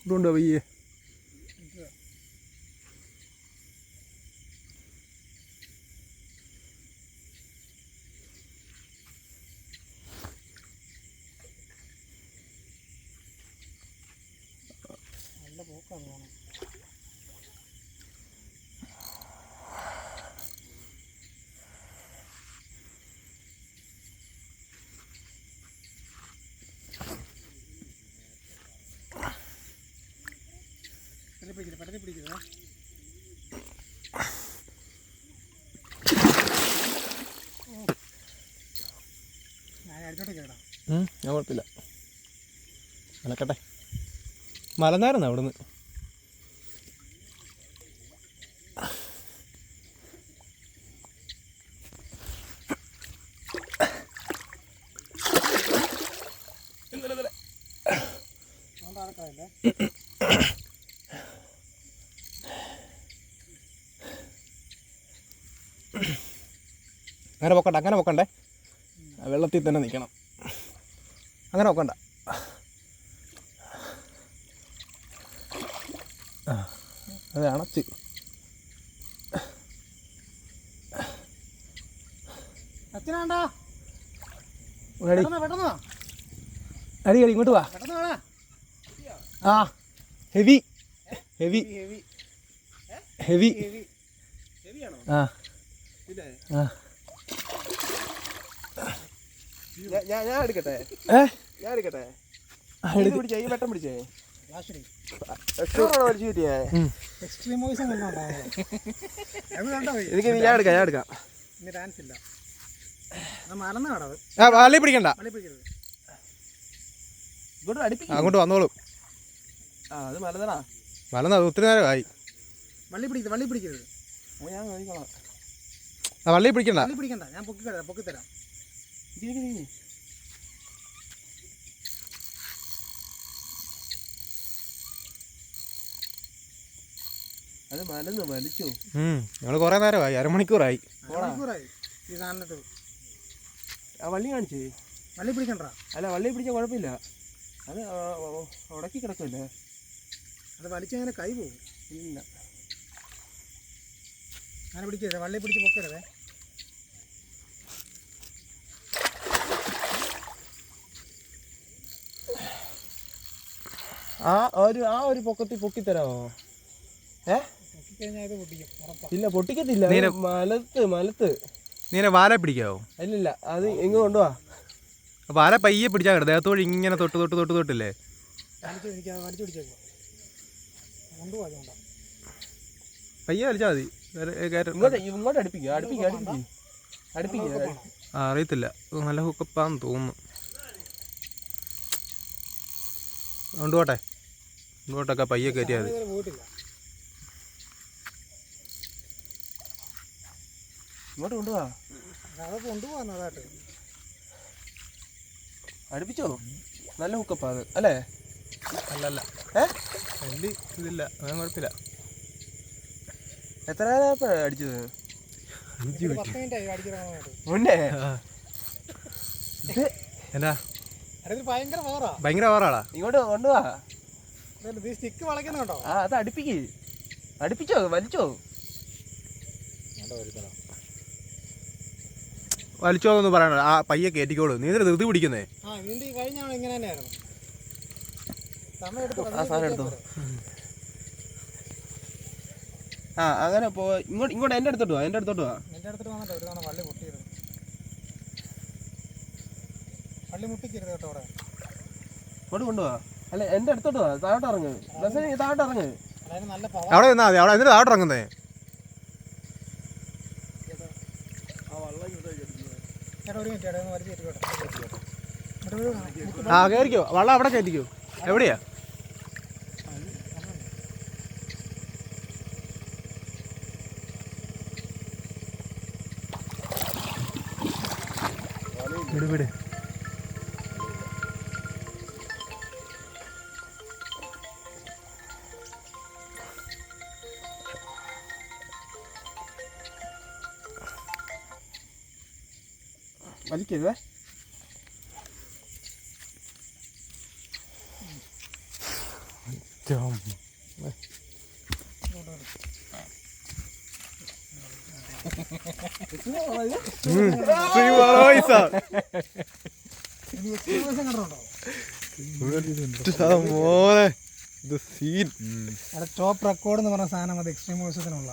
ഇതുണ്ടോ പയ്യെ നല്ല പോക്കാണ് പോകണം. പടത്തി പിടിക്കുന്നത് ഞാൻ അടുത്തോട്ട് കേടാം. ഞാൻ കുഴപ്പമില്ല അനക്കട്ടെ. മലന്നായിരുന്നു അവിടുന്ന്. അങ്ങനെ പൊക്കണ്ട, അങ്ങനെ പൊക്കണ്ടേ, വെള്ളത്തിൽ തന്നെ നിൽക്കണം. അങ്ങനെ പൊക്കണ്ട. അത് അണച്ച് അച്ഛനാണ്ടാ അടി അടി ഇങ്ങോട്ട് വാ. ആ ഹെവി ഹെവി ഹെവി ആ ആ ഞാൻ എടുക്കട്ടെ, ഞാൻ എടുക്കട്ടെ. പിടിച്ചേ, ഈ വെട്ടം പിടിച്ചേ. എനിക്ക് ഞാൻ എടുക്കാം, ഞാൻ എടുക്കാം. വള്ളി പിടിക്കണ്ട, അങ്ങോട്ട് വന്നോളൂ. അത് മലതടാ, മലന്ന് അത് ഒത്തിരി നേരമായി. വള്ളി പിടിക്കരുത്. ഞാൻ കഴിക്കണം. വള്ളി പിടിക്കണ്ട, ഞാൻ പൊക്കിത്തരാം. അത് മലന്ന് വലിച്ചു. ഞങ്ങൾ കുറെ നേരമായി, അരമണിക്കൂറായി. ആ വള്ളി കാണിച്ചേ. വള്ളി പിടിക്കണ്ട. അല്ല, വള്ളി പിടിച്ചാൽ കുഴപ്പമില്ല, അത് ഉടക്കി കിടക്കുമല്ലേ. അത് വലിച്ചങ്ങനെ കൈ പോകും. ഇല്ല, അങ്ങനെ പിടിക്കരുത്, വള്ളി പിടിച്ച് പൊക്കരുതേ. ആ ഒരു പൊക്കിത്തരാമോ? പൊക്കിക്കഴിഞ്ഞാൽ ഇത് പൊട്ടിക്കും. ഇല്ല, പൊട്ടിക്കത്തില്ല. മലത്ത് നീനെ വാല പിടിക്കാവോ? ഇല്ലില്ല, അത് ഇങ്ങ് കൊണ്ടുപോവാ. വാല പയ്യെ പിടിച്ചാൽ കിട ദേഹത്തോട് ഇങ്ങനെ തൊട്ടില്ലേ. വലിച്ചു പിടിച്ചേക്കോ, കൊണ്ടുപോകാ. പയ്യെ വലിച്ചാൽ മതി. ഇങ്ങോട്ട് അടുപ്പിക്കുക. അറിയത്തില്ല, നല്ല ഹുക്കപ്പാന്ന് തോന്നുന്നു. കൊണ്ടുപോട്ടെ പയ്യെ കയറ്റിയാൽ മതി. ഇങ്ങോട്ട് കൊണ്ടുപോവാ. കൊണ്ടുപോകാന്നതായിട്ട് അടുപ്പിച്ചോ. നല്ല ഹുക്കപ്പാ അത്, അല്ലേ? അല്ലല്ല, വലിയ ഇതില്ല, അങ്ങനെ കുഴപ്പമില്ല. എത്ര നേരം അടിച്ചത്? 5 മിനിറ്റ് മുന്നേ. എന്നാ ഭയങ്കര പവറാടാ. ഇങ്ങോട്ട് കൊണ്ടുപോവാ. സ്റ്റിക്ക് വളയ്ക്കുന്നുണ്ടോ? ആ, അത് അടുപ്പിച്ചോ, വലിച്ചോ. വലിച്ചോന്നൊന്നും പറയണ്ട, ആ പയ്യെ കയറ്റിക്കോളൂ. നീ ഇതിന് ധൃതി പിടിക്കുന്നേ. കഴിഞ്ഞാണ് ഇങ്ങനെ തന്നെയായിരുന്നു. ആ സാധനം എടുത്തോ. ആ, അങ്ങനെ ഇങ്ങോട്ട് എൻ്റെ അടുത്തോട്ട് വാ. എന്റെ അടുത്തോട്ട് വന്നിട്ട് ഒരു തവണ വള്ളി പൊട്ടിയിരുന്നു. വള്ളി മുട്ടിക്കരുത് കേട്ടോ. ഇങ്ങോട്ട് കൊണ്ടുപോവാ. അല്ല, എൻ്റെ അടുത്തോട്ട് വാ. താഴോട്ട് ഇറങ്ങ്. താഴോട്ട് ഇറങ്ങ്. അവിടെ നിന്നാ മതി. അവിടെ എന്തിനാ താഴോട്ട് ഇറങ്ങുന്നേ? ആ, കയറിക്കോ. വള്ളം അവിടെ കയറ്റിക്കോ. എവിടെയാ? വിട്. വലിക്കരുതേ. ഇനി എക്സ്ട്രീമേഴ്സും കണ്ടോ? മോനെ ഇത് സീൻ. ടോപ്പ് റെക്കോർഡ് എന്ന് പറഞ്ഞ സാധനം അത് എക്സ്ട്രീമേഴ്സത്തിനുള്ള